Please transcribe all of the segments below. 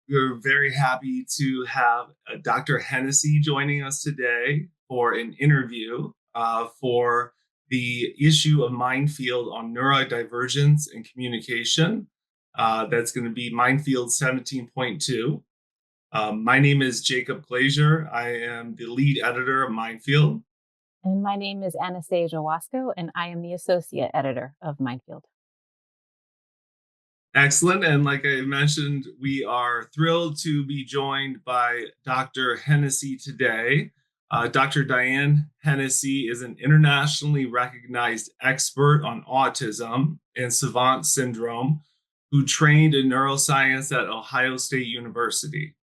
We're very happy to have Dr. Hennessy joining us today for an interview for the issue of Mindfield on neurodivergence and communication. That's going to be Mindfield 17.2. My name is Jacob Glazier. I am the lead editor of Mindfield. And my name is Anastasia Wasko, and I am the associate editor of Mindfield. Excellent. And like I mentioned, we are thrilled to be joined by Dr. Hennessy today. Dr. Diane Hennacy is an internationally recognized expert on autism and savant syndrome who trained in neuroscience at Ohio State University.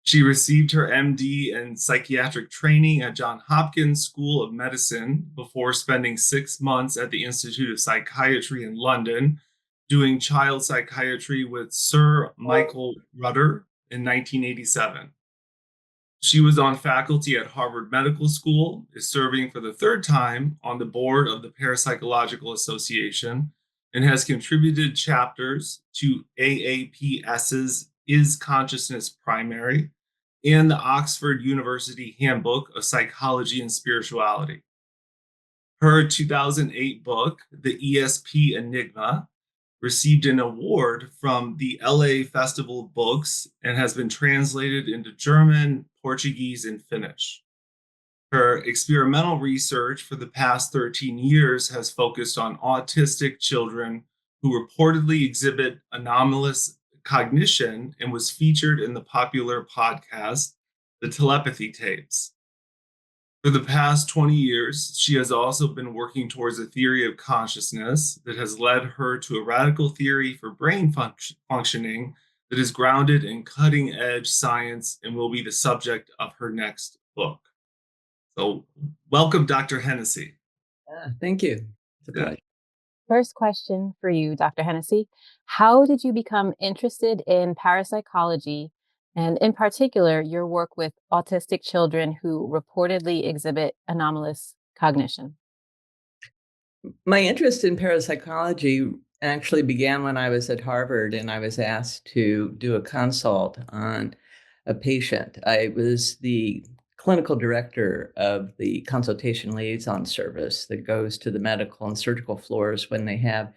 She received her MD in psychiatric training at Johns Hopkins School of Medicine before spending 6 months at the Institute of Psychiatry in London, doing child psychiatry with Sir Michael Rutter in 1987. She was on faculty at Harvard Medical School, is serving for the third time on the board of the Parapsychological Association, and has contributed chapters to AAPS's Is Consciousness Primary and the Oxford University Handbook of Psychology and Spirituality. Her 2008 book, The ESP Enigma, received an award from the LA Festival of Books and has been translated into German, Portuguese, and Finnish. Her experimental research for the past 13 years has focused on autistic children who reportedly exhibit anomalous cognition and was featured in the popular podcast, The Telepathy Tapes. For the past 20 years, she has also been working towards a theory of consciousness that has led her to a radical theory for brain functioning that is grounded in cutting edge science and will be the subject of her next book. So, welcome, Dr. Hennessy. Thank you. It's a Yeah. pleasure. First question for you, Dr. Hennessy. How did you become interested in parapsychology and, in particular, your work with autistic children who reportedly exhibit anomalous cognition? My interest in parapsychology actually began when I was at Harvard and I was asked to do a consult on a patient. I was the clinical director of the consultation liaison service that goes to the medical and surgical floors when they have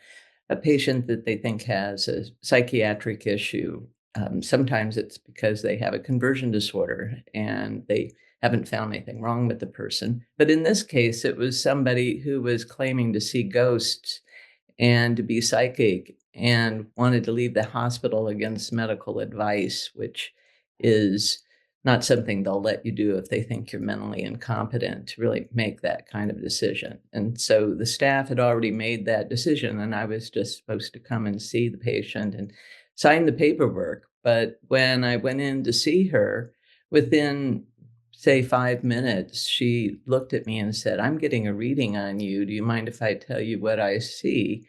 a patient that they think has a psychiatric issue. Sometimes it's because they have a conversion disorder and they haven't found anything wrong with the person. But in this case, it was somebody who was claiming to see ghosts and to be psychic and wanted to leave the hospital against medical advice, which is not something they'll let you do if they think you're mentally incompetent to really make that kind of decision. And so the staff had already made that decision, and I was just supposed to come and see the patient and sign the paperwork. But when I went in to see her, within say 5 minutes, she looked at me and said, "I'm getting a reading on you. Do you mind if I tell you what I see?"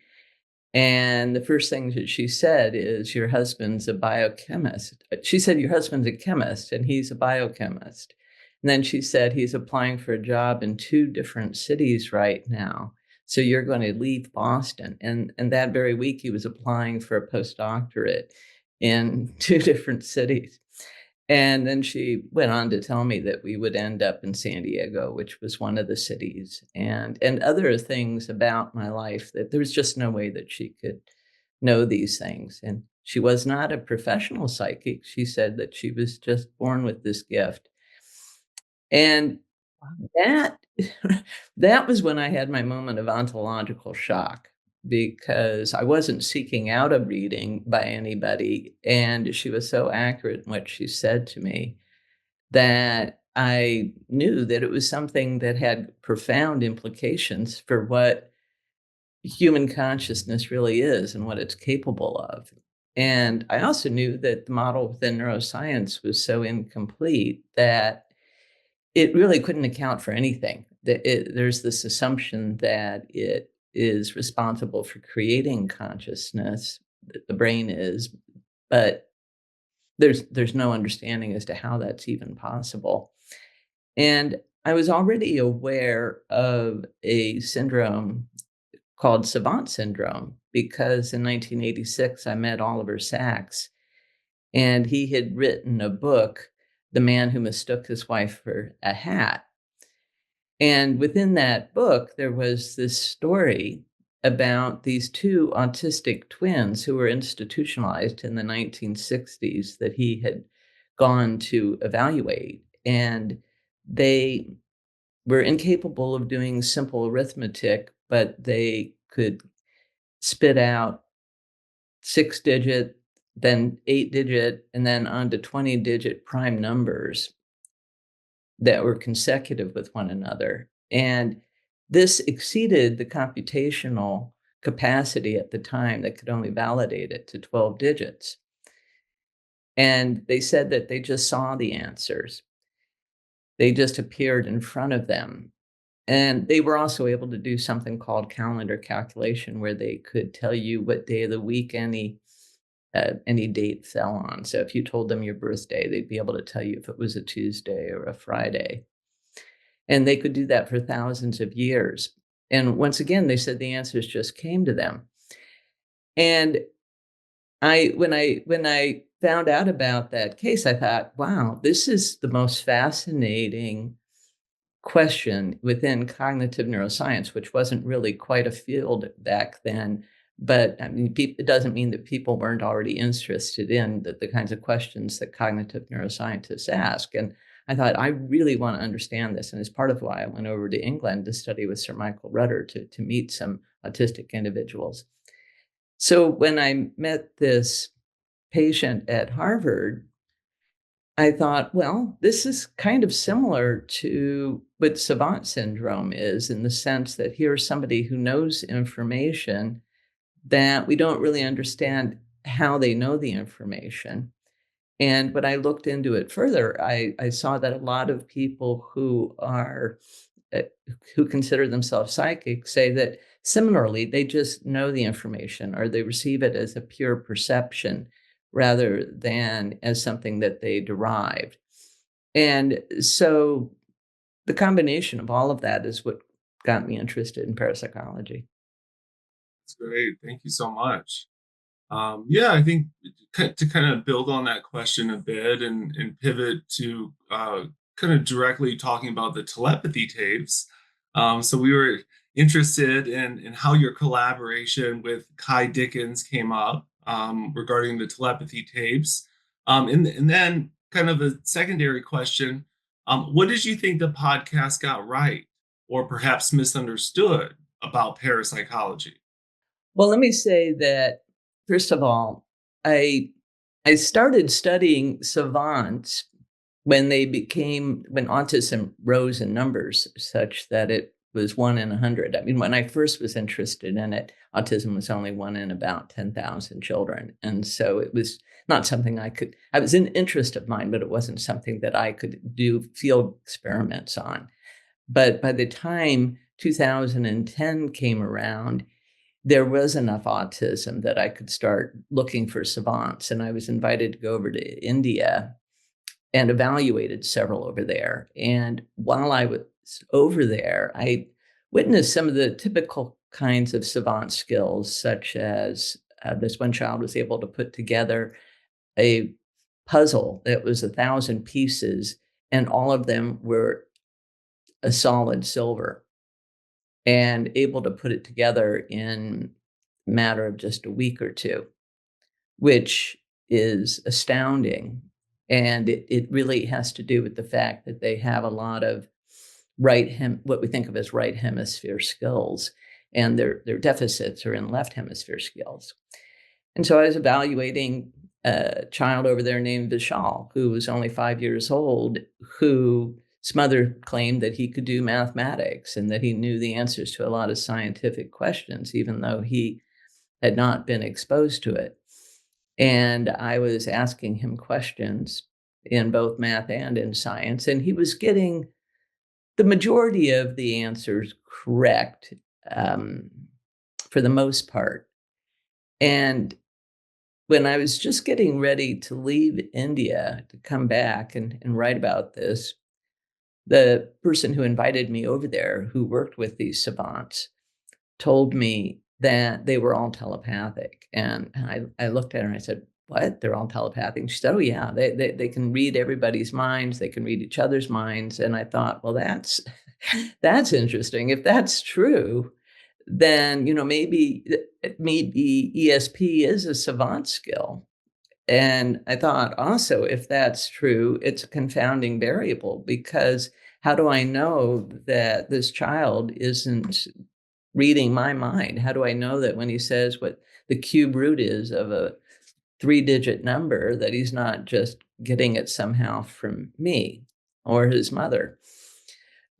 And the first thing that she said is, "Your husband's a biochemist." She said, "Your husband's a chemist and he's a biochemist." And then she said, "He's applying for a job in 2 different cities right now. So you're going to leave Boston." And that very week, he was applying for a postdoctorate in 2 different cities. And then she went on to tell me that we would end up in San Diego, which was one of the cities, and other things about my life that there's just no way that she could know these things. And she was not a professional psychic. She said that she was just born with this gift. And that that was when I had my moment of ontological shock because I wasn't seeking out a reading by anybody, and she was so accurate in what she said to me that I knew that it was something that had profound implications for what human consciousness really is and what it's capable of. And I also knew that the model within neuroscience was so incomplete that it really couldn't account for anything. There's this assumption that it is responsible for creating consciousness, that the brain is, but there's no understanding as to how that's even possible. And I was already aware of a syndrome called savant syndrome because in 1986 I met Oliver Sacks, And he had written a book, The Man Who Mistook His Wife for a Hat. And within that book, there was this story about these two autistic twins who were institutionalized in the 1960s that he had gone to evaluate. And they were incapable of doing simple arithmetic, but they could spit out 6-digit, then 8-digit, and then on to 20-digit prime numbers that were consecutive with one another. And this exceeded the computational capacity at the time that could only validate it to 12 digits. And they said that they just saw the answers. They just appeared in front of them. And they were also able to do something called calendar calculation, where they could tell you what day of the week any date fell on. So if you told them your birthday, they'd be able to tell you if it was a Tuesday or a Friday. And they could do that for thousands of years. And once again, they said the answers just came to them. And when I found out about that case, I thought, wow, this is the most fascinating question within cognitive neuroscience, which wasn't really quite a field back then. But I mean, it doesn't mean that people weren't already interested in the kinds of questions that cognitive neuroscientists ask. And I thought, I really want to understand this. And it's part of why I went over to England to study with Sir Michael Rudder to meet some autistic individuals. So when I met this patient at Harvard, I thought, well, this is kind of similar to what savant syndrome is, in the sense that here's somebody who knows information that we don't really understand how they know the information. And when I looked into it further, I saw that a lot of people who consider themselves psychic say that similarly, they just know the information, or they receive it as a pure perception rather than as something that they derived. And so the combination of all of that is what got me interested in parapsychology. That's great. Thank you so much. Yeah, I think to kind of build on that question a bit and pivot to kind of directly talking about the telepathy tapes. So we were interested in how your collaboration with Kai Dickens came up regarding the telepathy tapes. And then kind of a secondary question, what did you think the podcast got right or perhaps misunderstood about parapsychology? Well, let me say that, first of all, I I started studying savants when when autism rose in numbers such that it was 1 in 100. I mean, when I first was interested in it, autism was only 1 in about 10,000 children. And so it was not something I was an interest of mine, but it wasn't something that I could do field experiments on. But by the time 2010 came around, there was enough autism that I could start looking for savants. And I was invited to go over to India and evaluated several over there. And while I was over there, I witnessed some of the typical kinds of savant skills, such as this one child was able to put together a puzzle that was 1,000 pieces, and all of them were a solid silver, and able to put it together in a matter of just a week or two, which is astounding. And it really has to do with the fact that they have a lot of what we think of as right hemisphere skills, and their deficits are in left hemisphere skills. And so I was evaluating a child over there named Vishal, who was only 5 years old, whose mother claimed that he could do mathematics and that he knew the answers to a lot of scientific questions, even though he had not been exposed to it. And I was asking him questions in both math and in science, and he was getting the majority of the answers correct, um, for the most part. And when I was just getting ready to leave India to come back and write about this, the person who invited me over there, who worked with these savants, told me that they were all telepathic. And I looked at her and I said, what? They're all telepathic? She said, oh yeah, they can read everybody's minds. They can read each other's minds. And I thought, well, that's interesting. If that's true, then, maybe ESP is a savant skill. And I thought also, if that's true, it's a confounding variable, because how do I know that this child isn't reading my mind? How do I know that when he says what the cube root is of a 3-digit number, that he's not just getting it somehow from me or his mother?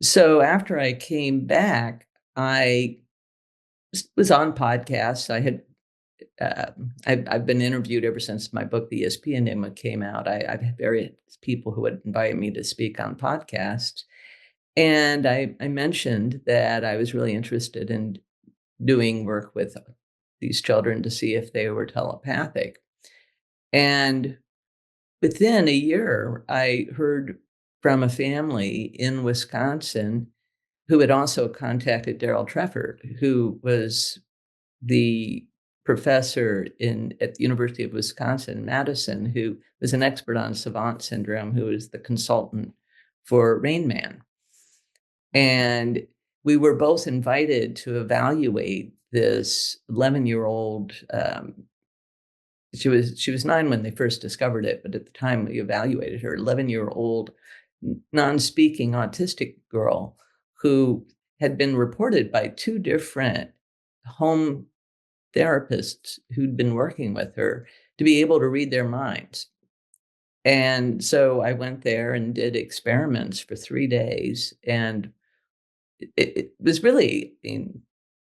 So after I came back, I was on podcasts. I've been interviewed ever since my book, The ESP Enigma, came out. I've had various people who would invite me to speak on podcasts. And I mentioned that I was really interested in doing work with these children to see if they were telepathic. And within a year, I heard from a family in Wisconsin who had also contacted Daryl Treffert, who was the professor at the University of Wisconsin-Madison, who was an expert on savant syndrome, who was the consultant for Rain Man. And we were both invited to evaluate this 11-year-old. She was 9 when they first discovered it, but at the time we evaluated her, 11-year-old non-speaking autistic girl who had been reported by 2 different home therapists who'd been working with her to be able to read their minds. And so I went there and did experiments for 3 days, and it was really,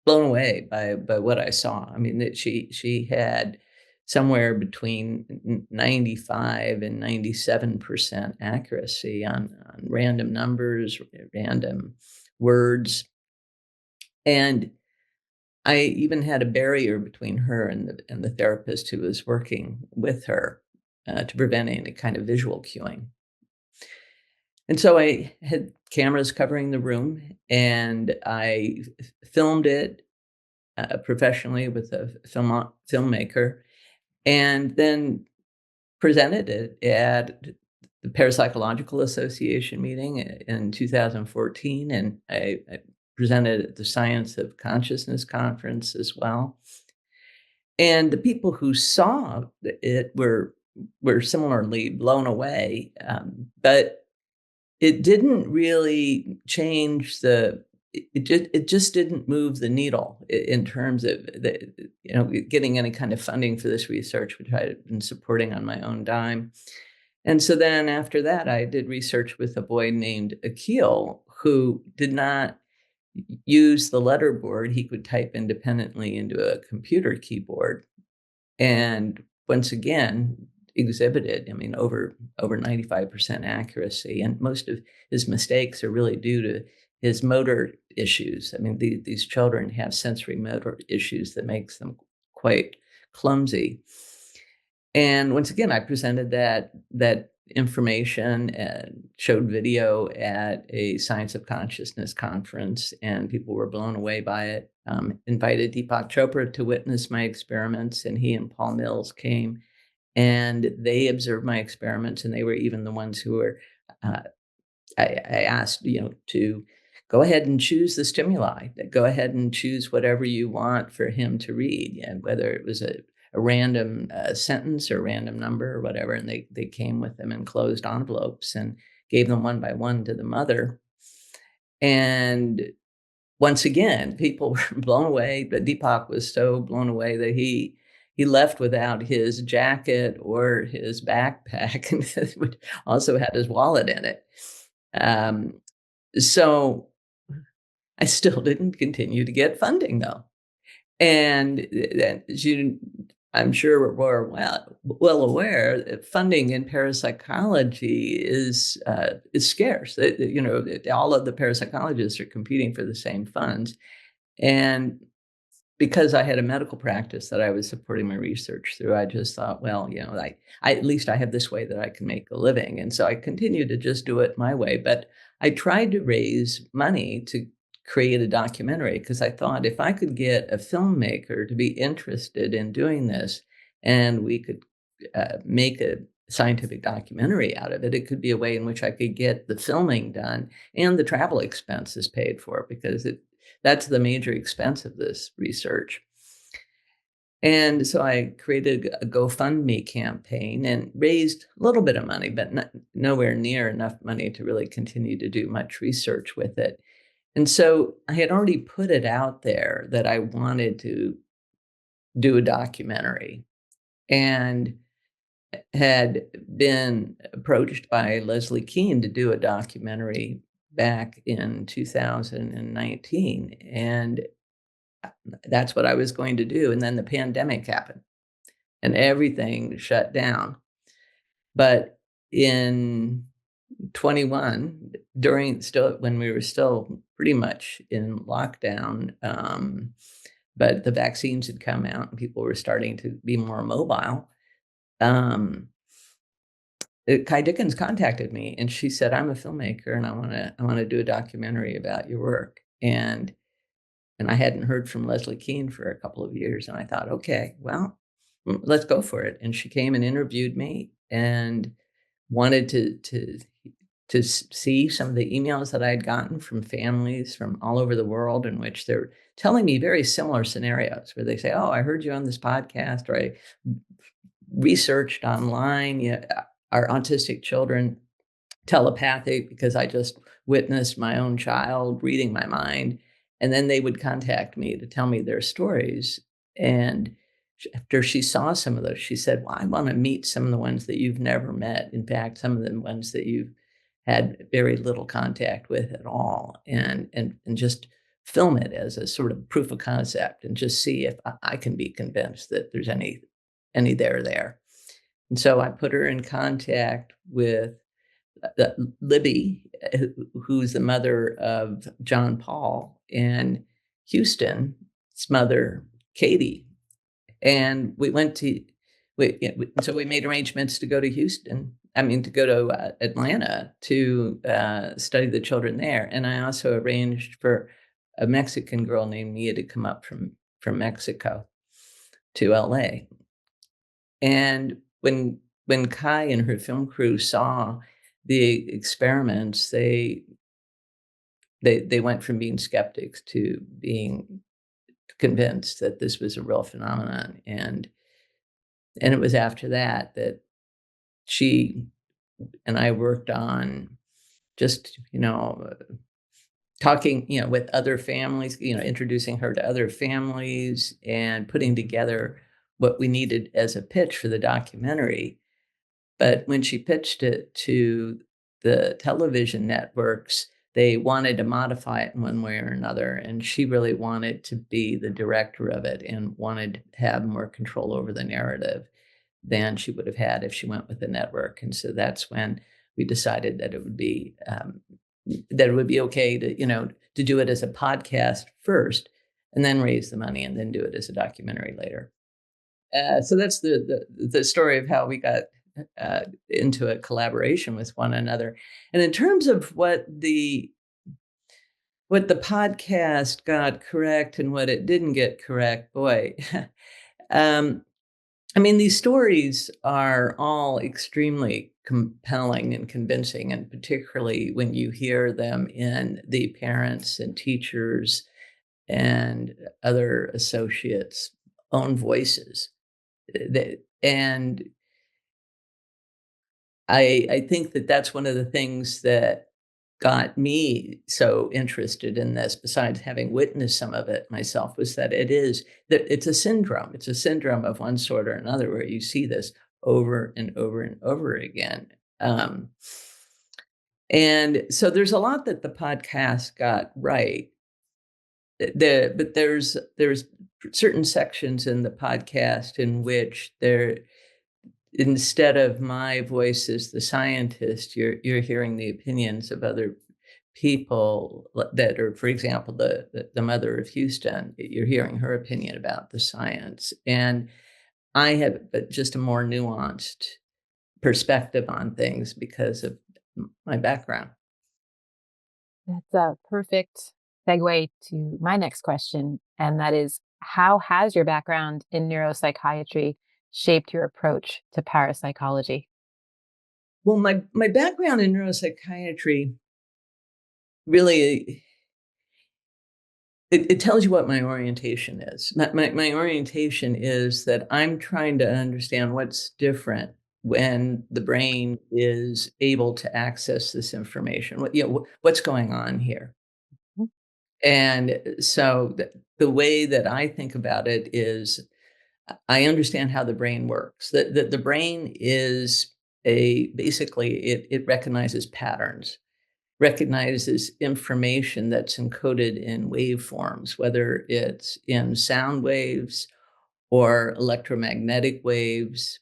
blown away by what I saw. I mean, that she had somewhere between 95 and 97% accuracy on random numbers, random words. And I even had a barrier between her and the therapist who was working with her to prevent any kind of visual cueing. And so I had cameras covering the room, and I filmed it professionally with a filmmaker, and then presented it at the Parapsychological Association meeting in 2014, and I presented at the Science of Consciousness conference as well. And the people who saw it were similarly blown away, but it didn't really change it just didn't move the needle in terms of getting any kind of funding for this research, which I had been supporting on my own dime. And so then after that, I did research with a boy named Akil, who did not use the letterboard. He could type independently into a computer keyboard, and once again exhibited, over 95% accuracy. And most of his mistakes are really due to his motor issues. These children have sensory motor issues that makes them quite clumsy. And once again, I presented that information and showed video at a Science of Consciousness conference, and people were blown away by it. Invited Deepak Chopra to witness my experiments, and he and Paul Mills came, and they observed my experiments, and they were even the ones who were, I asked, to go ahead and choose the stimuli, go ahead and choose whatever you want for him to read, and whether it was a random sentence or random number or whatever. And they came with them in closed envelopes and gave them one by one to the mother. And once again, people were blown away, but Deepak was so blown away that he left without his jacket or his backpack, and also had his wallet in it. So I still didn't continue to get funding, though. And as I'm sure we're well aware that funding in parapsychology is scarce. All of the parapsychologists are competing for the same funds. And because I had a medical practice that I was supporting my research through, I just thought, well, I at least I have this way that I can make a living. And so I continued to just do it my way. But I tried to raise money to create a documentary, because I thought if I could get a filmmaker to be interested in doing this, and we could make a scientific documentary out of it. It could be a way in which I could get the filming done and the travel expenses paid for, because that's the major expense of this research. And so I created a GoFundMe campaign and raised a little bit of money, but nowhere near enough money to really continue to do much research with it. And so I had already put it out there that I wanted to do a documentary, and had been approached by Leslie Kean to do a documentary back in 2019. And that's what I was going to do. And then the pandemic happened and everything shut down. But in 21, when we were still pretty much in lockdown, but the vaccines had come out and people were starting to be more mobile. Kai Dickens contacted me and she said, "I'm a filmmaker and I want to do a documentary about your work." And I hadn't heard from Leslie Kean for a couple of years, and I thought, okay, well, let's go for it. And she came and interviewed me and wanted to see some of the emails that I had gotten from families from all over the world, in which they're telling me very similar scenarios where they say, "Oh, I heard you on this podcast," or "I researched online. Yeah, our autistic children telepathic because I just witnessed my own child reading my mind." And then they would contact me to tell me their stories. And after she saw some of those, she said, "Well, I want to meet some of the ones that you've never met. In fact, some of the ones that you've had very little contact with at all, and just film it as a sort of proof of concept and just see if I can be convinced that there's any there." And so I put her in contact with Libby, who's the mother of John Paul, and Houston's mother, Katie. And so we made arrangements to go to to go to Atlanta to study the children there. And I also arranged for a Mexican girl named Mia to come up from Mexico to LA. And when Kai and her film crew saw the experiments, they went from being skeptics to being convinced that this was a real phenomenon. And it was after that that she and I worked on just, talking, with other families, introducing her to other families and putting together what we needed as a pitch for the documentary. But when she pitched it to the television networks, they wanted to modify it in one way or another. And she really wanted to be the director of it and wanted to have more control over the narrative than she would have had if she went with the network. And so that's when we decided that it would be okay to do it as a podcast first, and then raise the money, and then do it as a documentary later. So that's the story of how we got into a collaboration with one another. And in terms of what the podcast got correct and what it didn't get correct, boy, these stories are all extremely compelling and convincing, and particularly when you hear them in the parents and teachers and other associates' own voices. And I think that that's one of the things that got me so interested in this, besides having witnessed some of it myself, was that it's a syndrome. It's a syndrome of one sort or another, where you see this over and over and over again. And so there's a lot that the podcast got right. But there's certain sections in the podcast in which instead of my voice as the scientist, you're hearing the opinions of other people that are, for example, the mother of Houston. You're hearing her opinion about the science, and I have just a more nuanced perspective on things because of my background. That's a perfect segue to my next question. And that is, how has your background in neuropsychiatry shaped your approach to parapsychology? Well, my background in neuropsychiatry really it tells you what my orientation is. My orientation is that I'm trying to understand what's different when the brain is able to access this information. What's going on here? Mhm. And so the way that I think about it is I understand how the brain works. That the brain is basically it recognizes patterns, recognizes information that's encoded in waveforms, whether it's in sound waves or electromagnetic waves.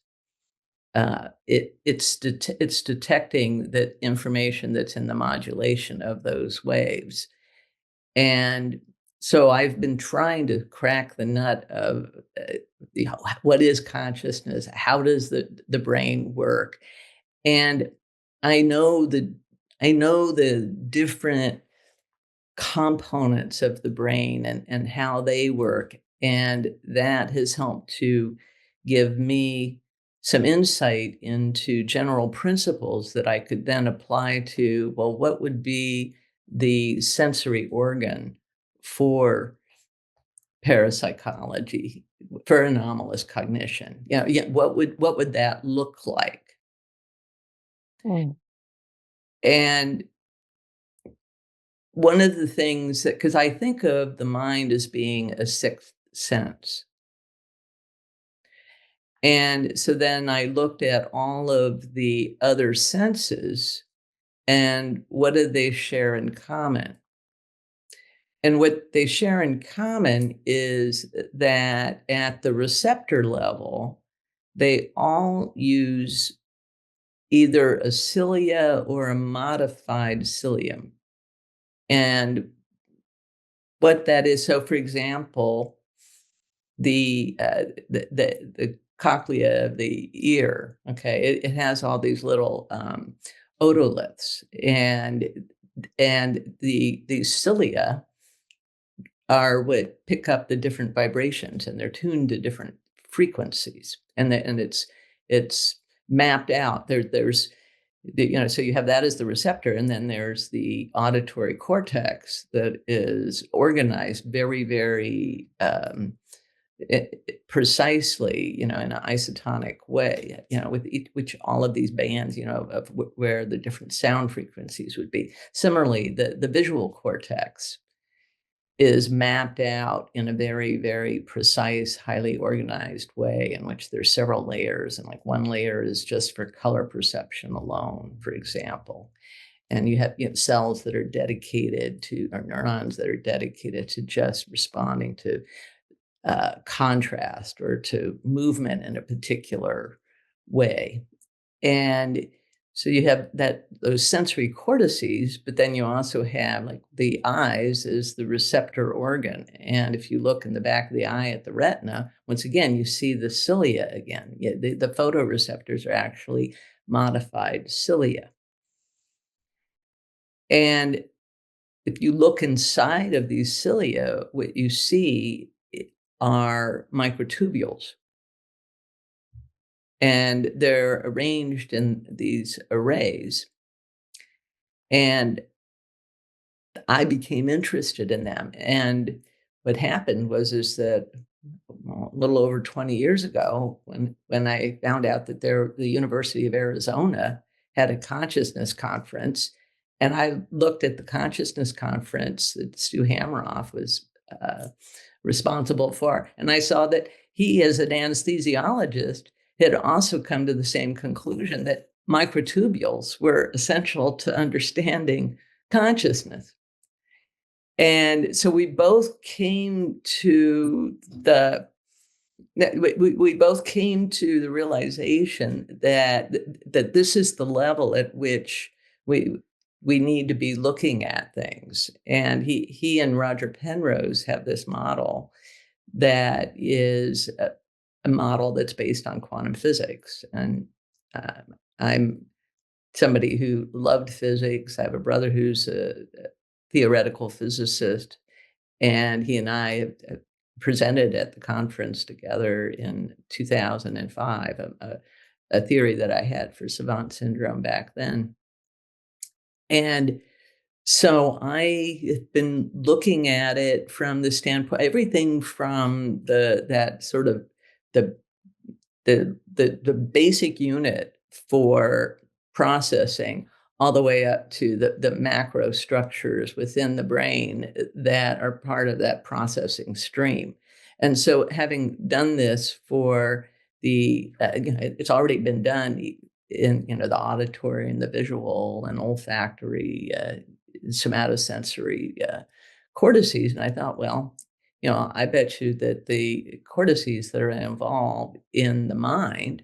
It's detecting the information that's in the modulation of those waves. And so I've been trying to crack the nut of what is consciousness? How does the brain work? And I know the I know the different components of the brain and how they work. And that has helped to give me some insight into general principles that I could then apply to, well, what would be the sensory organ for parapsychology, for anomalous cognition? What would that look like? Mm. And one of the things that, because I think of the mind as being a sixth sense. And so then I looked at all of the other senses and what do they share in common? And what they share in common is that at the receptor level, they all use either a cilia or a modified cilium. And what that is, so for example, the cochlea of the ear, okay, it has all these little otoliths, and these cilia are what pick up the different vibrations, and they're tuned to different frequencies, and it's mapped out. So you have that as the receptor, and then there's the auditory cortex that is organized very, very precisely, in an isotonic way, with which all of these bands, of where the different sound frequencies would be. Similarly, the visual cortex is mapped out in a very, very precise, highly organized way in which there's several layers. And like one layer is just for color perception alone, for example. And you have cells that are dedicated to, or neurons that are dedicated to just responding to contrast or to movement in a particular way. And so you have those sensory cortices, but then you also have like the eyes is the receptor organ. And if you look in the back of the eye at the retina, once again, you see the cilia again. The photoreceptors are actually modified cilia. And if you look inside of these cilia, what you see are microtubules. And they're arranged in these arrays. And I became interested in them. And what happened is that a little over 20 years ago, when I found out that the University of Arizona had a consciousness conference, and I looked at the consciousness conference that Stu Hameroff was responsible for, and I saw that he, as an anesthesiologist, had also come to the same conclusion that microtubules were essential to understanding consciousness. And so we both came to we both came to the realization that this is the level at which we need to be looking at things. And he and Roger Penrose have this model that is a model that's based on quantum physics. And I'm somebody who loved physics. I have a brother who's a theoretical physicist, and he and I have presented at the conference together in 2005, a theory that I had for savant syndrome back then. And so I have been looking at it from the standpoint, everything from that sort of the the basic unit for processing all the way up to the macro structures within the brain that are part of that processing stream. And so having done this for it's already been done in the auditory and the visual and olfactory, somatosensory cortices. And I thought, well, I bet you that the cortices that are involved in the mind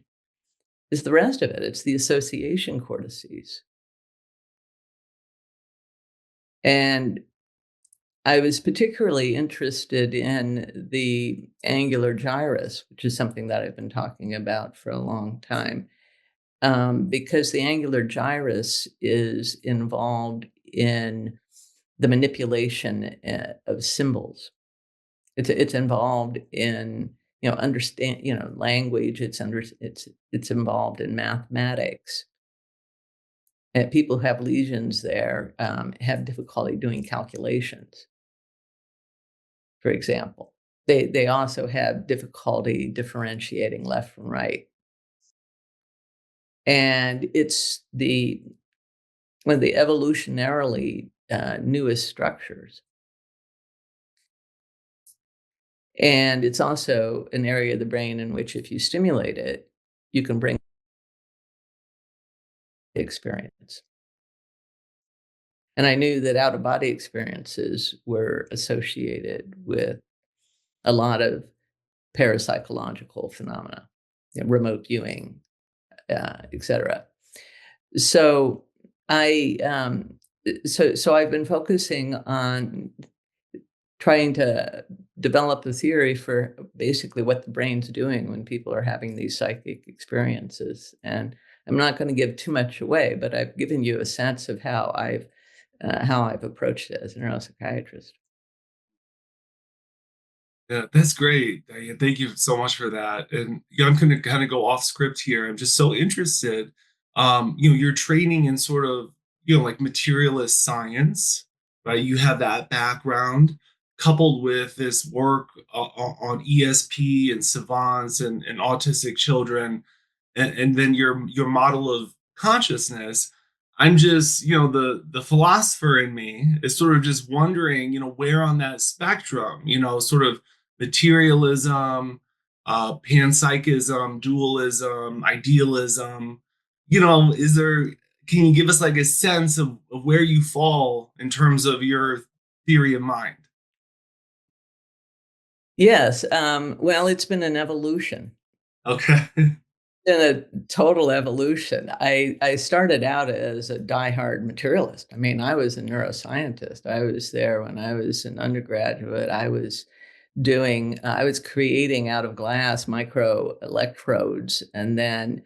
is the rest of it. It's the association cortices. And I was particularly interested in the angular gyrus, which is something that I've been talking about for a long time, because the angular gyrus is involved in the manipulation of symbols. It's involved in understand language. It's involved in mathematics. And people who have lesions there have difficulty doing calculations. For example, they also have difficulty differentiating left from right, and it's one of the evolutionarily newest structures. And it's also an area of the brain in which, if you stimulate it, you can bring experience. And I knew that out-of-body experiences were associated with a lot of parapsychological phenomena, remote viewing, etc. So so I've been focusing on trying to develop a theory for basically what the brain's doing when people are having these psychic experiences. And I'm not going to give too much away, but I've given you a sense of how I've approached it as a neuropsychiatrist. Yeah, that's great, Diane. Thank you so much for that. And I'm going to kind of go off script here. I'm just so interested. You're training in sort of, like materialist science, right? You have that background coupled with this work on ESP and savants and autistic children, and then your model of consciousness. I'm just, the philosopher in me is sort of just wondering, where on that spectrum, sort of materialism, panpsychism, dualism, idealism, is there, can you give us like a sense of where you fall in terms of your theory of mind? Yes. Well, it's been an evolution. Okay. In a total evolution. I started out as a diehard materialist. I mean, I was a neuroscientist. I was there when I was an undergraduate. I was creating out of glass micro electrodes and then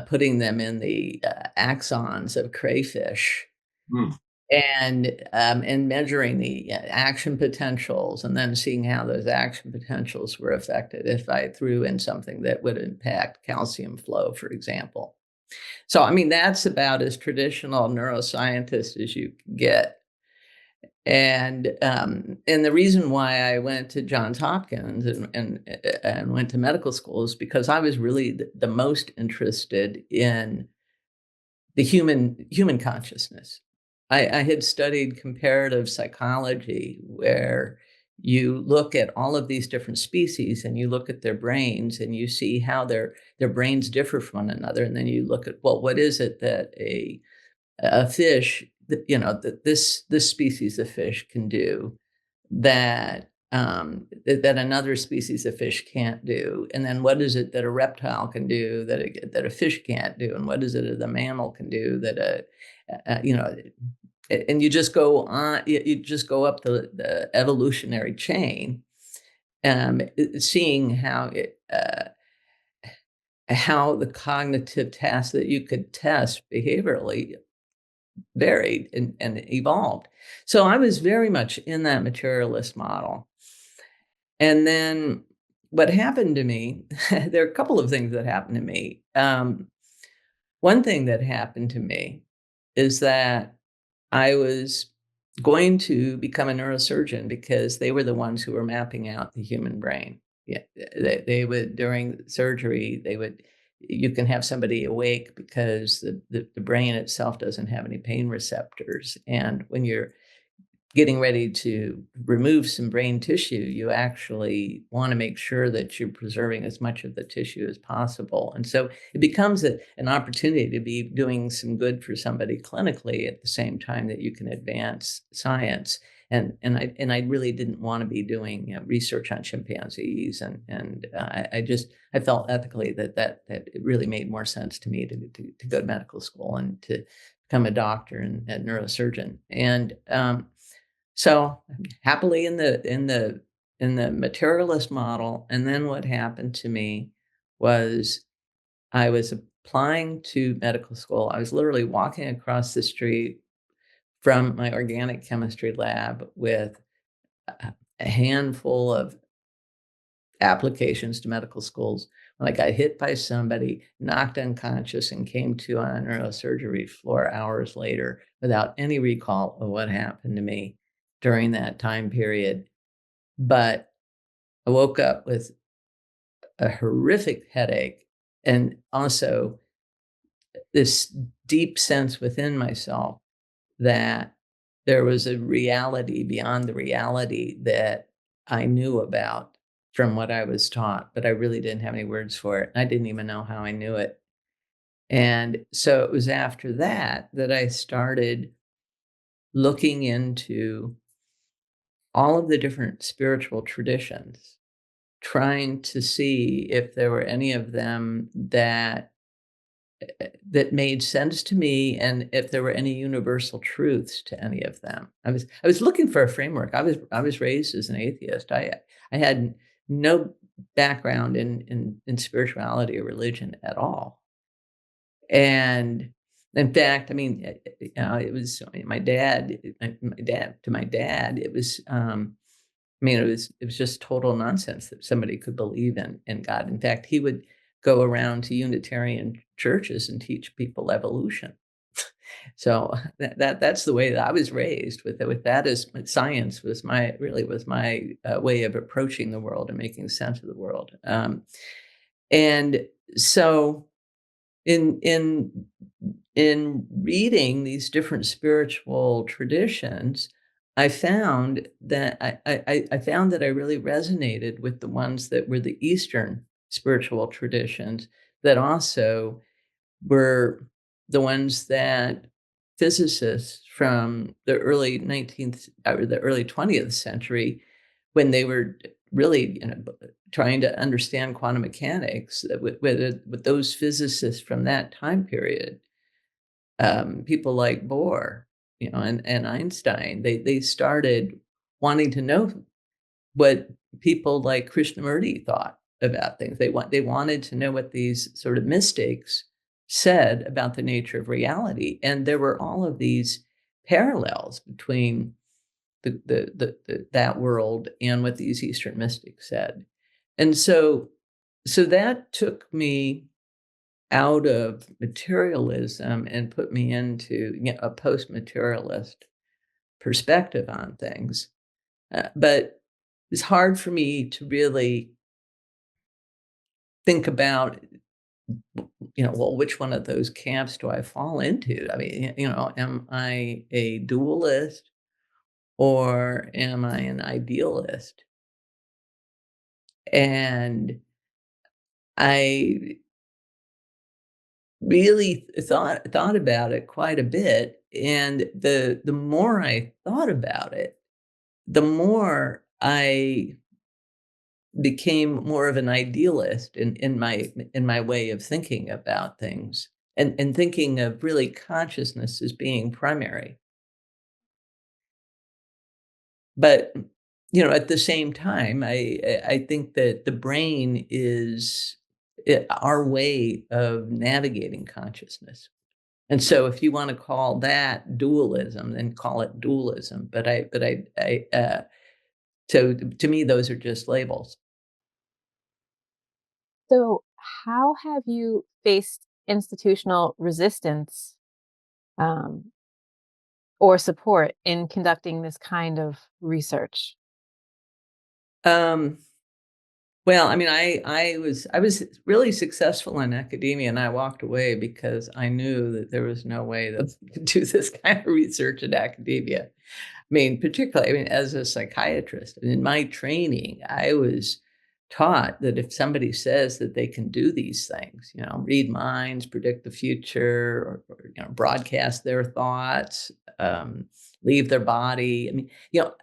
putting them in the axons of crayfish Hmm. and measuring the action potentials and then seeing how those action potentials were affected if I threw in something that would impact calcium flow, for example. So, I mean, that's about as traditional neuroscientist as you can get. And the reason why I went to Johns Hopkins and went to medical school is because I was really the most interested in the human consciousness. I had studied comparative psychology where you look at all of these different species and you look at their brains and you see how their brains differ from one another. And then you look at, well, what is it that a fish, that this species of fish can do that that another species of fish can't do, and then what is it that a reptile can do that a fish can't do, and what is it that a mammal can do that and you just go on, you just go up the evolutionary chain, seeing how the cognitive tasks that you could test behaviorally varied and evolved. So I was very much in that materialist model. And then what happened to me, there are a couple of things that happened to me. One thing that happened to me is that I was going to become a neurosurgeon because they were the ones who were mapping out the human brain. Yeah, they would, during surgery, you can have somebody awake because the brain itself doesn't have any pain receptors. And when you're getting ready to remove some brain tissue, you actually want to make sure that you're preserving as much of the tissue as possible. And so it becomes an opportunity to be doing some good for somebody clinically at the same time that you can advance science. And I really didn't want to be doing research on chimpanzees, and I felt ethically that it really made more sense to me to go to medical school and to become a doctor and a neurosurgeon. And so happily in the materialist model. And then what happened to me was I was applying to medical school. I was literally walking across the street from my organic chemistry lab with a handful of applications to medical schools when I got hit by somebody, knocked unconscious, and came to on a neurosurgery floor hours later without any recall of what happened to me during that time period. But I woke up with a horrific headache and also this deep sense within myself that there was a reality beyond the reality that I knew about from what I was taught, but I really didn't have any words for it. I didn't even know how I knew it. And so it was after that that I started looking into all of the different spiritual traditions, trying to see if there were any of them that made sense to me, and if there were any universal truths to any of them. I was looking for a framework. I was raised as an atheist. I had no background in spirituality or religion at all. And in fact, I mean, it was my dad. My dad, it was. I mean, it was just total nonsense that somebody could believe in God. In fact, he would go around to Unitarian churches and teach people evolution. So that's the way that I was raised, with that as science was my way of approaching the world and making sense of the world. And so in reading these different spiritual traditions, I found that I found that I really resonated with the ones that were the Eastern spiritual traditions that also were the ones that physicists from the early 19th or the early 20th century, when they were really trying to understand quantum mechanics, with those physicists from that time period, people like Bohr, and Einstein, they started wanting to know what people like Krishnamurti thought about things. They wanted to know what these sort of mystics said about the nature of reality, and there were all of these parallels between that world and what these Eastern mystics said. And so that took me out of materialism and put me into a post-materialist perspective on things. But it's hard for me to really think about, well, which one of those camps do I fall into? I mean, am I a dualist or am I an idealist? And I really thought about it quite a bit, and the more I thought about it, the more I became more of an idealist in my way of thinking about things, and thinking of really consciousness as being primary. But at the same time, I think that the brain is our way of navigating consciousness. And so if you want to call that dualism, then call it dualism. But So to me, those are just labels. So, how have you faced institutional resistance um, or support in conducting this kind of research? Um, well, I mean, I was really successful in academia, and I walked away because I knew that there was no way that I could do this kind of research in academia. Particularly, as a psychiatrist, in my training, I was taught that if somebody says that they can do these things, read minds, predict the future, or broadcast their thoughts, leave their body.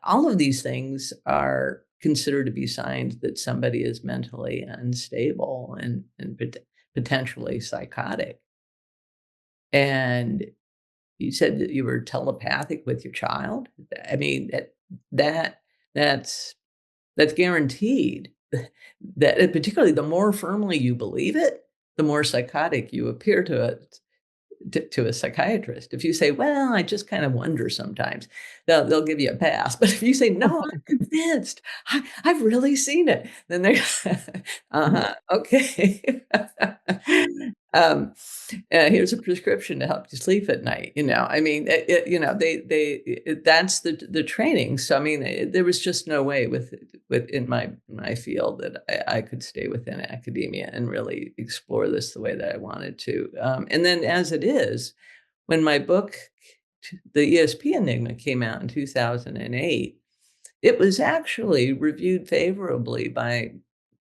All of these things are considered to be signs that somebody is mentally unstable and potentially psychotic. And you said that you were telepathic with your child. I mean, that that's that's guaranteed. That particularly the more firmly you believe it, the more psychotic you appear to a psychiatrist. If you say, "Well, I just kind of wonder sometimes," they'll give you a pass. But if you say, "No, I'm convinced. I've really seen it," then they're, okay. um, Here's a prescription to help you sleep at night. That's the training. So there was just no way with in my field that I could stay within academia and really explore this the way that I wanted to. And then as it is, when my book, The ESP Enigma, came out in 2008, it was actually reviewed favorably by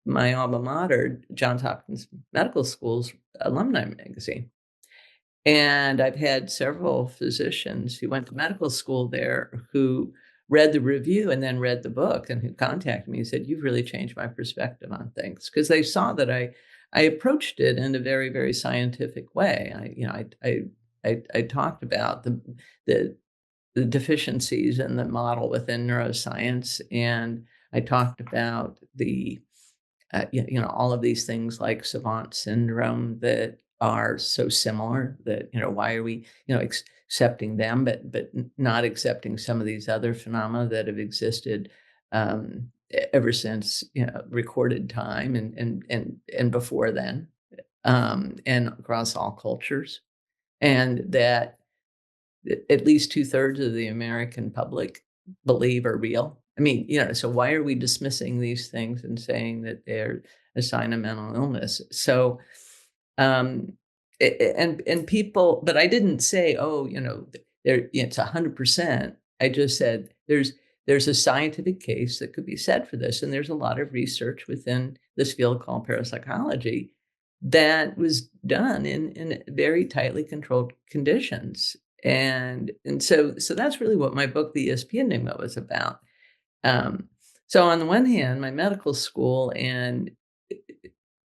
my alma mater, Johns Hopkins Medical School's alumni magazine. And I've had several physicians who went to medical school there who read the review and then read the book and who contacted me and said, "You've really changed my perspective on things," because they saw that I approached it in a very, very scientific way. I talked about the the deficiencies in the model within neuroscience, and I talked about all of these things like savant syndrome that are so similar that, why are we, accepting them, but not accepting some of these other phenomena that have existed ever since, recorded time and before then, and across all cultures, and that at least 2/3 of the American public believe are real. So why are we dismissing these things and saying that they're a sign of mental illness? So, um, and people, but I didn't say, oh, it's 100%. I just said there's a scientific case that could be said for this, and there's a lot of research within this field called parapsychology that was done in very tightly controlled conditions. And so that's really what my book, The ESP Enigma, was about. Um, so on the one hand, my medical school and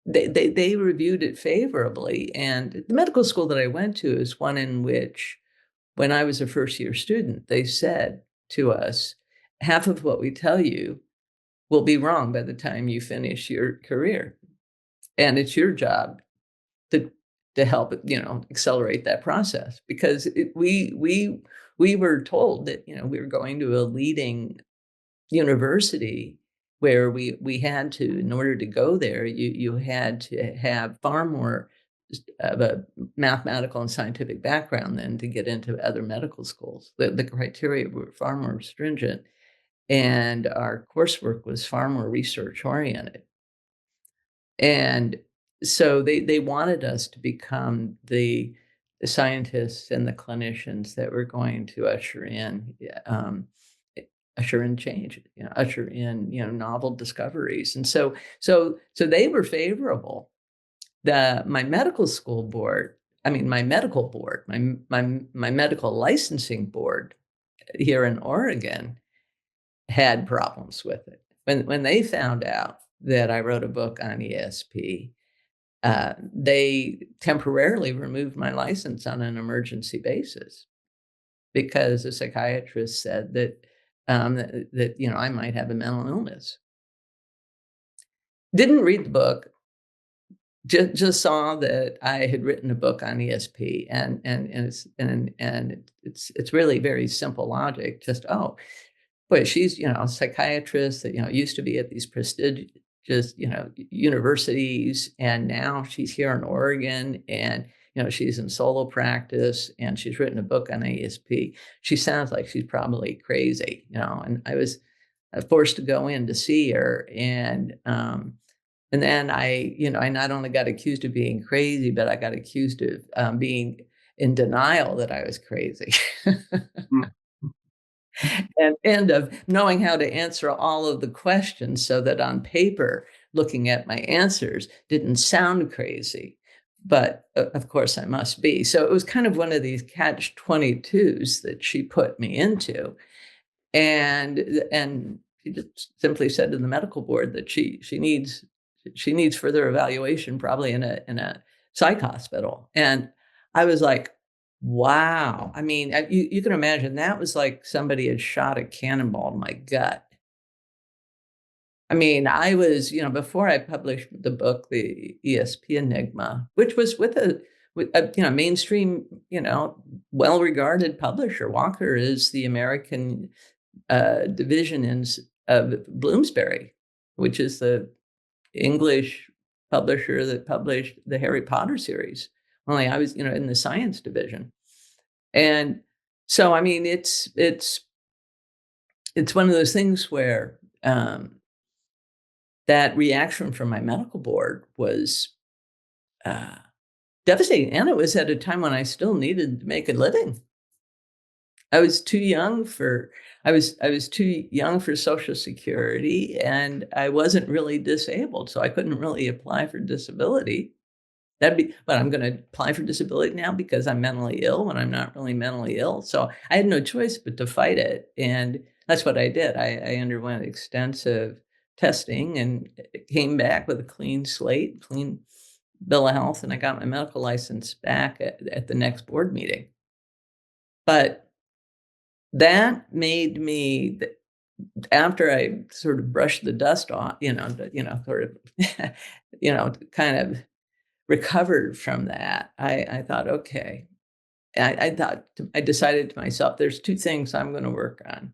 they reviewed it favorably. And the medical school that I went to is one in which, when I was a first year student, they said to us, half of what we tell you will be wrong by the time you finish your career. And it's your job to help, accelerate that process, because we were told that, we were going to a leading university where we had to, in order to go there, you had to have far more of a mathematical and scientific background than to get into other medical schools. The criteria were far more stringent, and our coursework was far more research oriented. And so they wanted us to become the scientists and the clinicians that were going to usher in change, usher in, novel discoveries. And so they were favorable. My medical school board, my medical board, my medical licensing board here in Oregon had problems with it. When they found out that I wrote a book on ESP, they temporarily removed my license on an emergency basis because a psychiatrist said that I might have a mental illness. Didn't read the book, just saw that I had written a book on ESP, and it's really very simple logic. Just, oh, boy, she's, a psychiatrist that, used to be at these prestigious, universities. And now she's here in Oregon and, she's in solo practice and she's written a book on ASP. She sounds like she's probably crazy, and I was forced to go in to see her. And then I not only got accused of being crazy, but I got accused of being in denial that I was crazy. Mm. And of knowing how to answer all of the questions so that on paper, looking at my answers didn't sound crazy. But of course, I must be. So it was kind of one of these catch 22s that she put me into. And she just simply said to the medical board that she needs further evaluation, probably in a psych hospital. And I was like, wow. I mean, you can imagine that was like somebody had shot a cannonball in my gut. I mean, I was, before I published the book, the ESP Enigma, which was with a mainstream, well-regarded publisher. Walker is the American division of Bloomsbury, which is the English publisher that published the Harry Potter series. Only I was, in the science division. And so, I mean, it's one of those things where that reaction from my medical board was uh, devastating. And it was at a time when I still needed to make a living. I was too young for I was too young for Social Security, and I wasn't really disabled, so I couldn't really apply for disability. But I'm going to apply for disability now because I'm mentally ill when I'm not really mentally ill. So I had no choice but to fight it, and that's what I did. I underwent extensive testing and came back with a clean slate, clean bill of health, and I got my medical license back at the next board meeting. But that made me, after I sort of brushed the dust off, sort of, kind of recovered from that, I thought, okay. I decided to myself, there's two things I'm going to work on.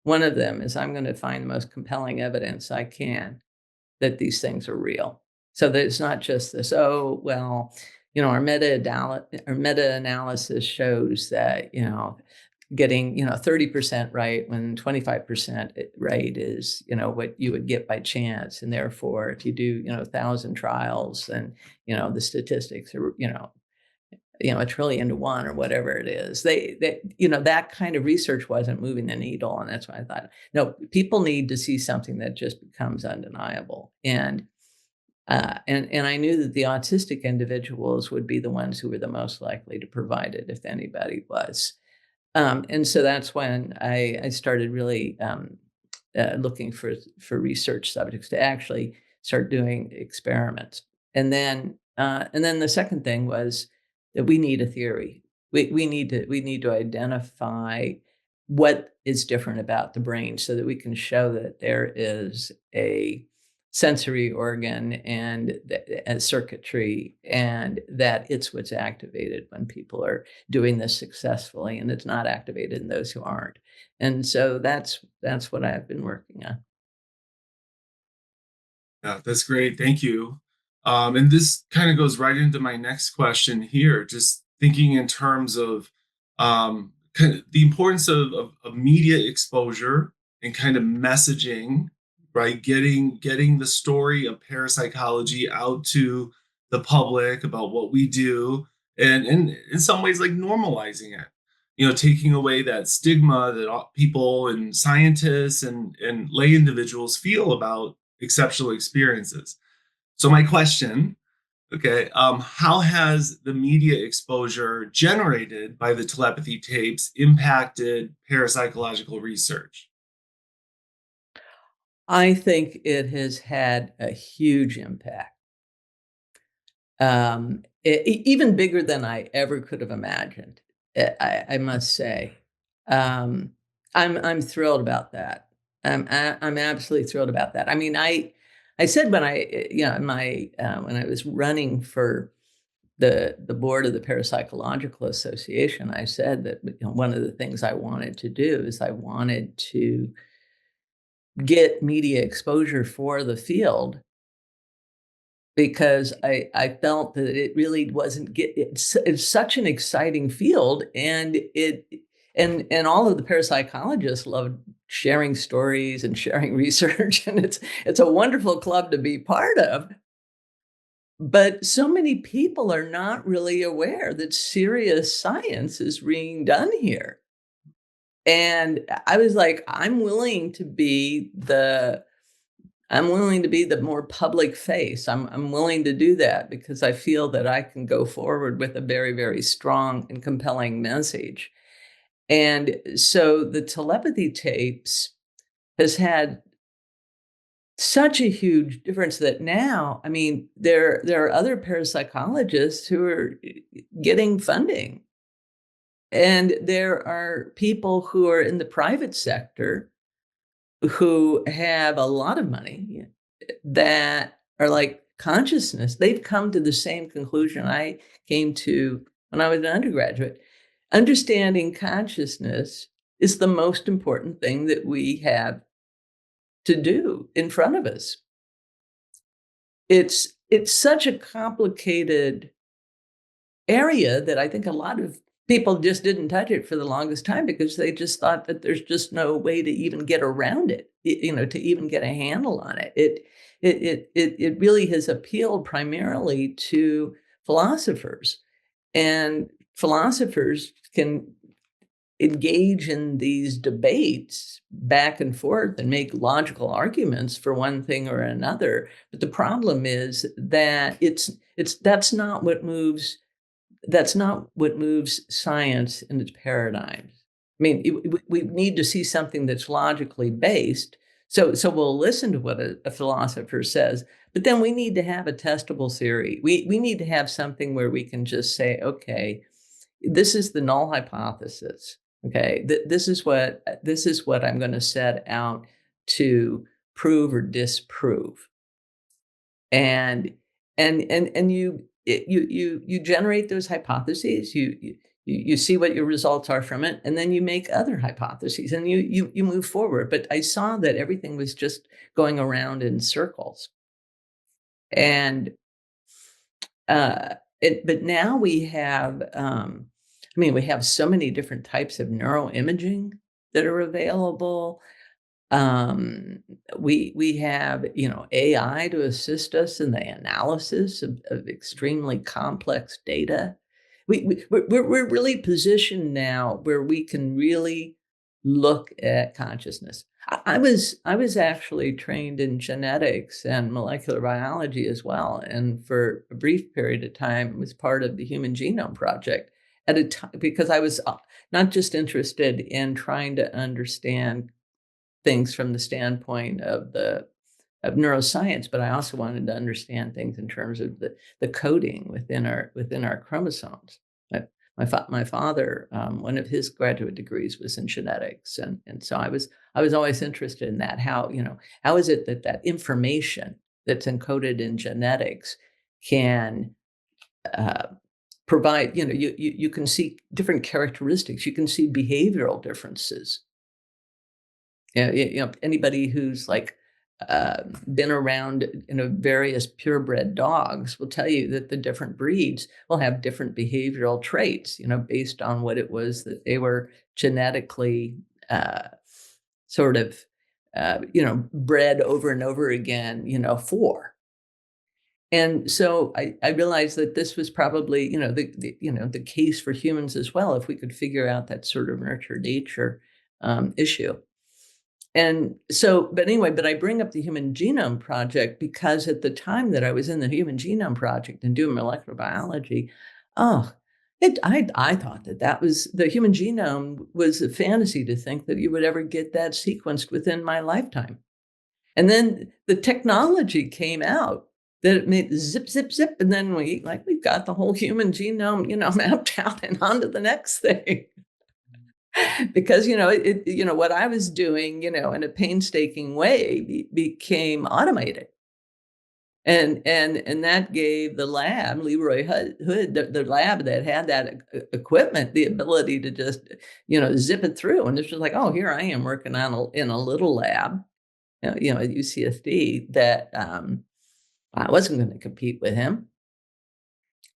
One of them is I'm going to find the most compelling evidence I can that these things are real. So that it's not just this, oh, well, our meta-analysis shows that, getting 30% right when 25% right is what you would get by chance, and therefore if you do 1,000 trials, then the statistics are a trillion to one or whatever it is. That kind of research wasn't moving the needle, and that's why I thought, no, people need to see something that just becomes undeniable. And I knew that the autistic individuals would be the ones who were the most likely to provide it, if anybody was. And so that's when I started really looking for research subjects to actually start doing experiments. And then the second thing was that we need a theory. We need to identify what is different about the brain so that we can show that there is a sensory organ and a circuitry, and that it's what's activated when people are doing this successfully, and it's not activated in those who aren't. And so that's what I've been working on. Yeah, that's great. Thank you. And this kind of goes right into my next question here, just thinking in terms of kind of the importance of media exposure and kind of messaging, right? Getting the story of parapsychology out to the public about what we do, and in some ways like normalizing it. Taking away that stigma that people and scientists and lay individuals feel about exceptional experiences. So my question, okay, how has the media exposure generated by the telepathy tapes impacted parapsychological research? I think it has had a huge impact. Even bigger than I ever could have imagined. I must say, um, I'm thrilled about that. I'm absolutely thrilled about that. I mean, I said when when I was running for the board of the Parapsychological Association, I said that one of the things I wanted to do is I wanted to get media exposure for the field because I felt that it really wasn't it's such an exciting field, and and all of the parapsychologists loved sharing stories and sharing research, and it's a wonderful club to be part of. But so many people are not really aware that serious science is being done here. And I was like, I'm willing to be the more public face. I'm willing to do that because I feel that I can go forward with a very, very strong and compelling message. And so the telepathy tapes has had such a huge difference that now, I mean, there are other parapsychologists who are getting funding. And there are people who are in the private sector who have a lot of money that are like consciousness. They've come to the same conclusion I came to when I was an undergraduate. Understanding consciousness is the most important thing that we have to do in front of us. It's such a complicated area that I think a lot of people just didn't touch it for the longest time because they just thought that there's just no way to even get around it, to even get a handle on it. It really has appealed primarily to philosophers, and philosophers can engage in these debates back and forth and make logical arguments for one thing or another. But the problem is that that's not what moves science in its paradigms. I mean, we need to see something that's logically based. So we'll listen to what a philosopher says, but then we need to have a testable theory. We need to have something where we can just say, okay, this is the null hypothesis. Okay, this is what I'm going to set out to prove or disprove. And you generate those hypotheses. You see what your results are from it, and then you make other hypotheses, and you move forward. But I saw that everything was just going around in circles, and but now we have, we have so many different types of neuroimaging that are available. Um, we have, AI to assist us in the analysis of extremely complex data. We're really positioned now where we can really look at consciousness. I was actually trained in genetics and molecular biology as well, and for a brief period of time was part of the Human Genome Project at a time because I was not just interested in trying to understand things from the standpoint of neuroscience, but I also wanted to understand things in terms of the coding within our chromosomes. My father, one of his graduate degrees was in genetics, and so I was always interested in that. How is it that information that's encoded in genetics can provide, you can see different characteristics, you can see behavioral differences. Anybody who's like been around, various purebred dogs will tell you that the different breeds will have different behavioral traits, based on what it was that they were genetically sort of, bred over and over again, for. And so I realized that this was probably, the case for humans as well, if we could figure out that sort of nurture nature issue. And so, but anyway, but I bring up the Human Genome Project because at the time that I was in the Human Genome Project and doing molecular biology, I thought that was the human genome was a fantasy to think that you would ever get that sequenced within my lifetime. And then the technology came out that it made zip, zip, zip, and then we've got the whole human genome, mapped out and on to the next thing. Because what I was doing, in a painstaking way became automated, and that gave the lab, Leroy Hood, the lab that had that equipment, the ability to just zip it through, and it's just like, oh, here I am working in a little lab, at UCSD that I wasn't going to compete with him.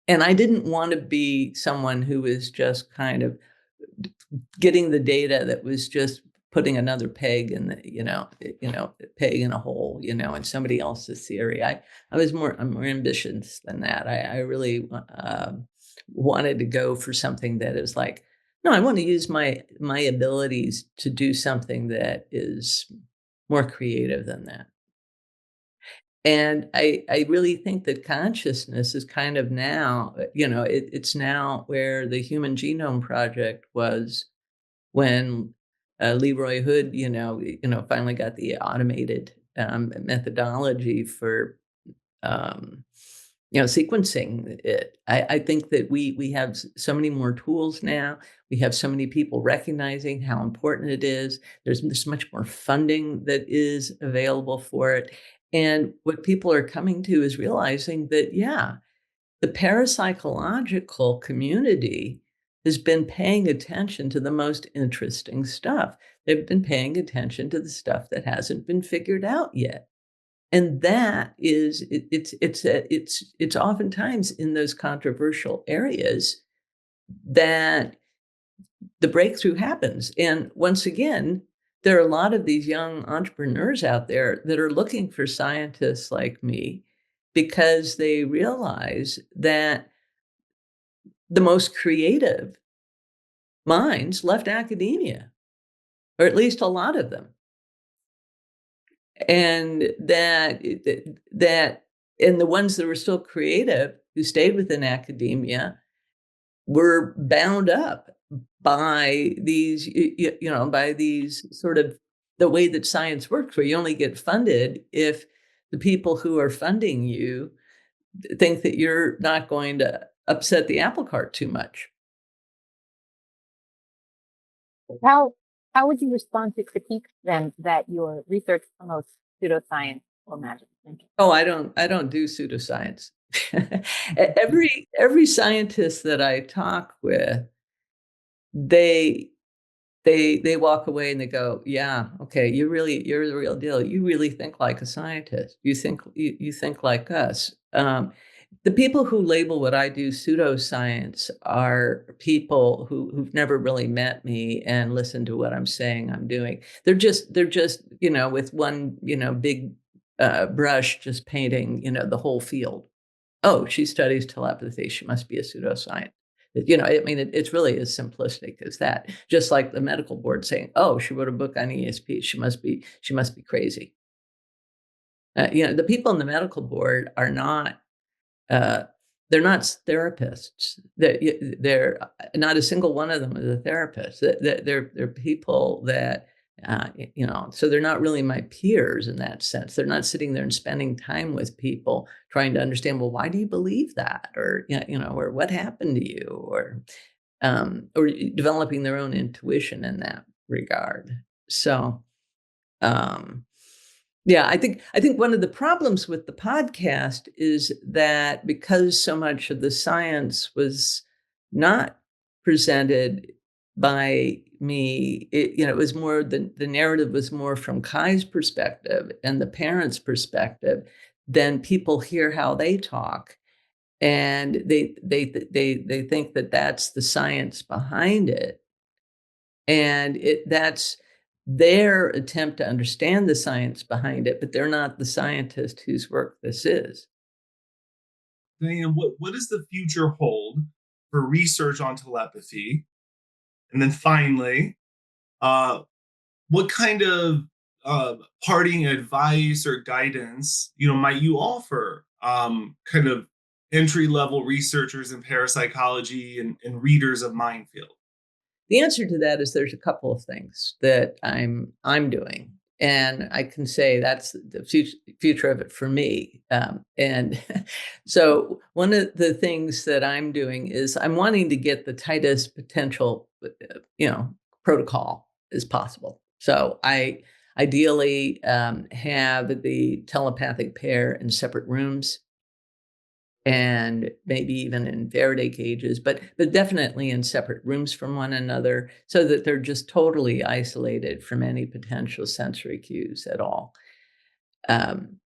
And I didn't want to be someone who was just kind of getting the data that was just putting another peg in the, peg in a hole, in somebody else's theory. I'm more ambitious than that. I really wanted to go for something that is like, no, I want to use my abilities to do something that is more creative than that. And I really think that consciousness is kind of now, it's now where the Human Genome Project was when Leroy Hood, finally got the automated methodology for, sequencing it. I think that we have so many more tools now. We have so many people recognizing how important it is. There's much more funding that is available for it. And what people are coming to is realizing that, yeah, the parapsychological community has been paying attention to the most interesting stuff. They've been paying attention to the stuff that hasn't been figured out yet. And that is, it's oftentimes in those controversial areas that the breakthrough happens. And once again, there are a lot of these young entrepreneurs out there that are looking for scientists like me because they realize that the most creative minds left academia, or at least a lot of them. And and the ones that were still creative who stayed within academia were bound up by these, by these sort of the way that science works, where you only get funded if the people who are funding you think that you're not going to upset the apple cart too much. How how would you respond to critiques then that your research promotes pseudoscience or magic thinking? Oh, I don't do pseudoscience. Every scientist that I talk with, they they walk away and they go, yeah, okay, you're the real deal. You really think like a scientist. You think like us. The people who label what I do pseudoscience are people who've never really met me and listened to what I'm saying I'm doing. They're just with one big brush just painting the whole field. Oh, she studies telepathy. She must be a pseudoscience. I mean, it's really as simplistic as that. Just like the medical board saying, "Oh, she wrote a book on ESP. She must be crazy." The people in the medical board are not. Uh, they're not therapists. They're not a single one of them is a therapist. They're people that so they're not really my peers in that sense. They're not sitting there and spending time with people trying to understand, well, why do you believe that, or or what happened to you, or developing their own intuition in that regard. So. Um, yeah, I think one of the problems with the podcast is that because so much of the science was not presented by me, it was more the narrative was more from Kai's perspective and the parents' perspective. Then people hear how they talk, and they think that that's the science behind it, and that's their attempt to understand the science behind it, but they're not the scientist whose work this is. Diane, what does the future hold for research on telepathy? And then finally, uh, what kind of parting advice or guidance might you offer kind of entry level researchers in parapsychology and readers of Mindfield? The answer to that is there's a couple of things that I'm doing, and I can say that's the future of it for me. And so one of the things that I'm doing is I'm wanting to get the tightest potential, protocol as possible. So I ideally have the telepathic pair in separate rooms, and maybe even in Faraday cages, but definitely in separate rooms from one another, so that they're just totally isolated from any potential sensory cues at all. Um,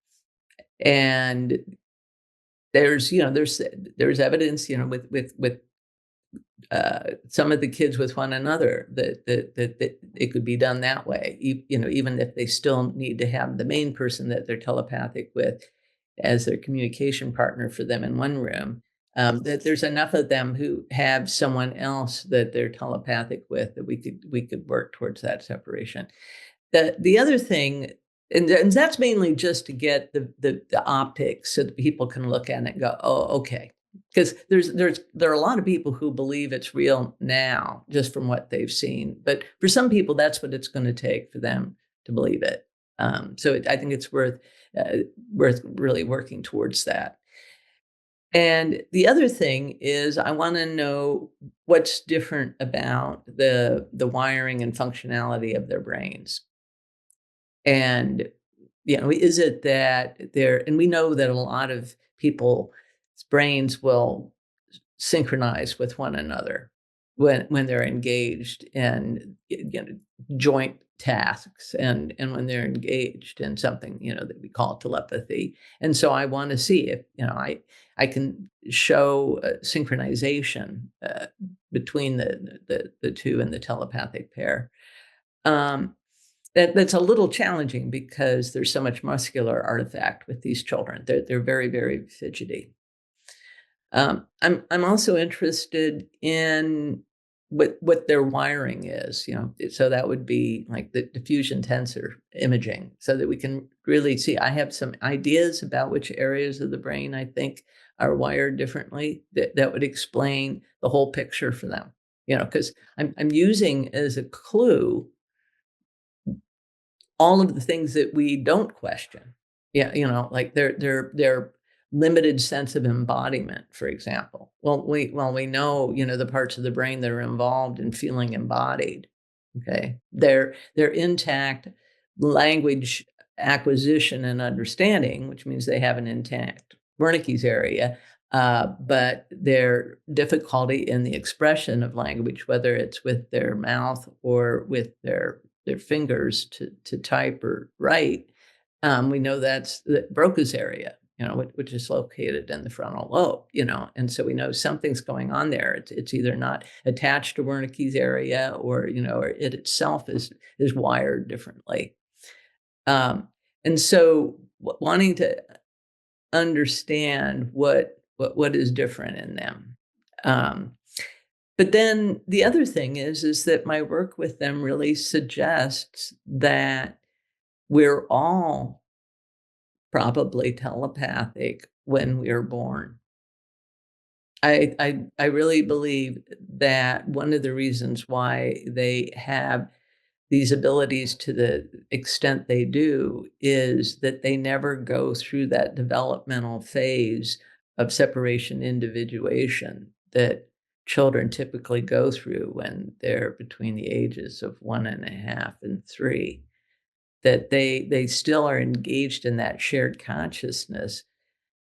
and there's evidence, with some of the kids with one another that it could be done that way. Even if they still need to have the main person that they're telepathic with as their communication partner for them in one room, that there's enough of them who have someone else that they're telepathic with that we could work towards that separation. The other thing, and that's mainly just to get the optics so that people can look at it and go, oh, okay. Because there are a lot of people who believe it's real now just from what they've seen. But for some people, that's what it's going to take for them to believe it. I think it's worth really working towards that. And the other thing is, I want to know what's different about the wiring and functionality of their brains. And, is it that and we know that a lot of people's brains will synchronize with one another when they're engaged in joint tasks and when they're engaged in something that we call telepathy. And so I want to see if I can show synchronization between the two in the telepathic pair. That's a little challenging because there's so much muscular artifact with these children. They're very, very fidgety. I'm also interested in what their wiring is. So that would be like the diffusion tensor imaging, so that we can really see. I have some ideas about which areas of the brain I think are wired differently that would explain the whole picture for them. Because I'm using as a clue all of the things that we don't question. Yeah, like their limited sense of embodiment, for example. Well, we know, the parts of the brain that are involved in feeling embodied. Okay. They're intact language acquisition and understanding, which means they have an intact Wernicke's area. But their difficulty in the expression of language, whether it's with their mouth or with their fingers to type or write, we know that's the Broca's area, which is located in the frontal lobe, and so we know something's going on there. It's either not attached to Wernicke's area, or or it itself is wired differently. And so wanting to understand what is different in them. But then the other thing is that my work with them really suggests that we're all probably telepathic when we are born. I really believe that one of the reasons why they have these abilities to the extent they do is that they never go through that developmental phase of separation individuation that children typically go through when they're between the ages of 1.5 and 3. That they still are engaged in that shared consciousness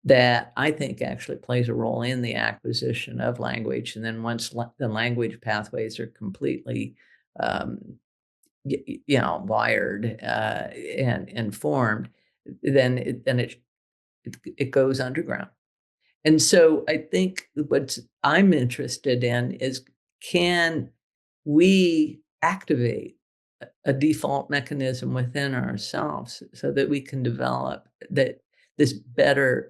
that I think actually plays a role in the acquisition of language. And then once the language pathways are completely wired and formed, then it goes underground. And so I think what I'm interested in is, can we activate a default mechanism within ourselves so that we can develop this better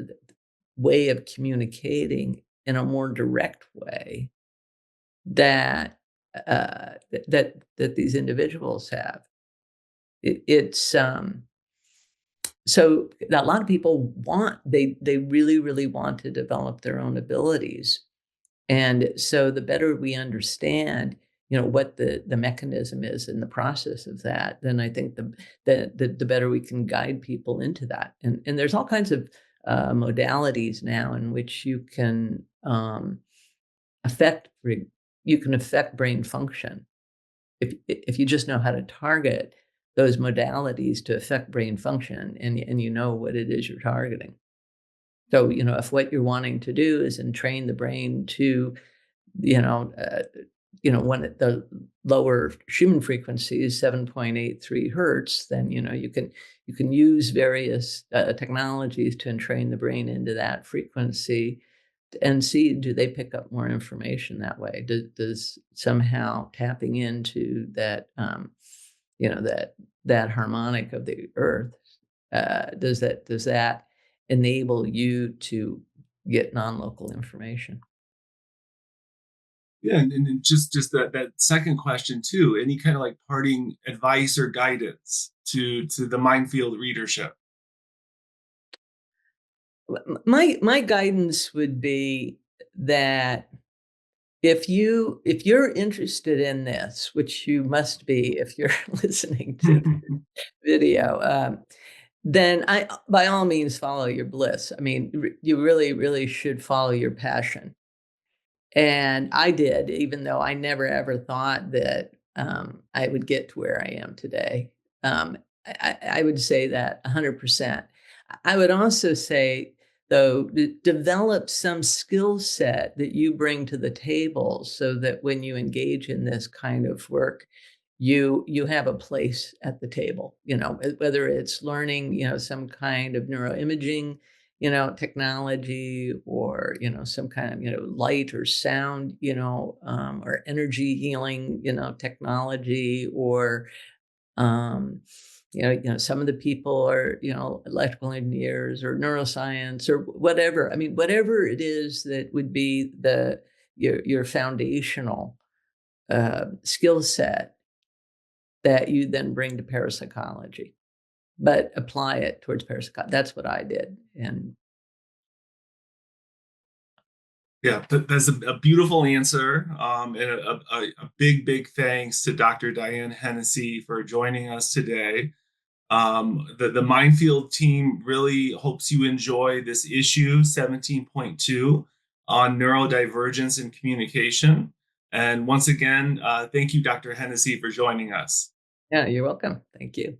way of communicating in a more direct way that that these individuals have. It's so a lot of people they really, really want to develop their own abilities. And so the better we understand, what the mechanism is in the process of that, then I think the better we can guide people into that. And there's all kinds of modalities now in which you can affect brain function if you just know how to target those modalities to affect brain function, and you know what it is you're targeting. So, if what you're wanting to do is entrain the brain to, when at the lower Schumann frequency is 7.83 hertz, then you can use various technologies to entrain the brain into that frequency and see, do they pick up more information that way? Does somehow tapping into that that harmonic of the earth, does that enable you to get non-local information? Yeah, and just that second question too. Any kind of like parting advice or guidance to the Mindfield readership? My guidance would be that if you're interested in this, which you must be if you're listening to the video, then by all means follow your bliss. I mean, you really, really should follow your passion. And I did, even though I never ever thought that I would get to where I am today. Um, I would say that 100%. I would also say, though, develop some skill set that you bring to the table so that when you engage in this kind of work, you have a place at the table, whether it's learning, some kind of neuroimaging, technology, or, some kind of, light or sound, or energy healing, technology, or, some of the people are, electrical engineers or neuroscience or whatever. I mean, whatever it is that would be your foundational skill set that you then bring to parapsychology, but apply it towards parapsychology. That's what I did. And Yeah, that's a beautiful answer. And a big thanks to Dr. Diane Hennacy for joining us today. The Mindfield team really hopes you enjoy this issue 17.2 on neurodivergence and communication. And once again, thank you, Dr. Hennessy, for joining us. yeah, you're welcome. Thank you.